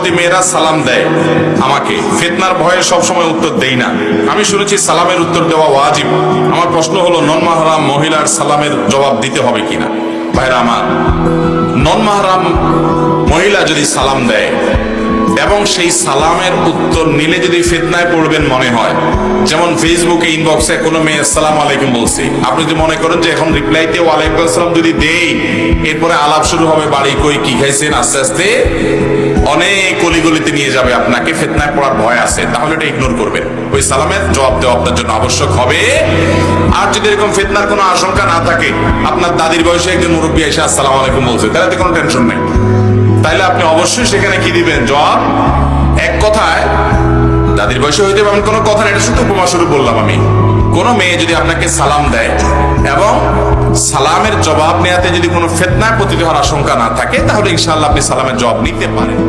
যদি মেয়েরা সালাম দেয় আমাকে, ফিতনার ভয়ে সবসময় উত্তর দেই না। আমি শুনেছি সালামের উত্তর দেওয়া ওয়াজিব। আমার প্রশ্ন হলো, নন মাহরাম মহিলার সালামের জবাব দিতে হবে কিনা? ভাইরা আমার, নন মাহরাম মহিলা যদি সালাম দেয় এবং সেই সালামের উত্তর নিলে যদি ফিতনায় পড়বেন মনে হয়, যেমন ফেসবুকে ইনবক্সে কোনো মেয়ে আসসালামু আলাইকুম বলছে, আপনি যদি মনে করেন যে এখন রিপ্লাইতে ওয়ালাইকুম আসসালাম যদি দেই, এরপরে আলাপ শুরু হবে বাড়ি কই কি খাইছেন, আস্তে আস্তে অনেক অলিগলিতে নিয়ে যাবে আপনাকে, ফিতনায় পড়ার ভয় আছে, তাহলে এটা ইগনোর করবেন। ওই সালামের জবাব দেওয়া আপনার জন্য আবশ্যক হবে। আর যদি এরকম ফিতনার কোনো আশঙ্কা না থাকে, আপনার দাদির বয়সে একজন মুরব্বী এসে আসসালামু আলাইকুম বলছে, তাহলে তো কোনো টেনশন নেই। তাইলে আপনি অবশ্যই সেখানে কি দিবেন জবাব। এক কথায়, দাদির বয়সে হইতে এমন কোনো কথা না, এটা শুধু উপমা স্বরূপ বললাম আমি। কোনো মেয়ে যদি আপনাকে সালাম দেয় এবং সালামের জবাব নেওয়াতে যদি কোনো ফিতনায় পতিত হওয়ার আশঙ্কা না থাকে, তাহলে ইনশাআল্লাহ আপনি সালামের জবাব নিতে পারেন।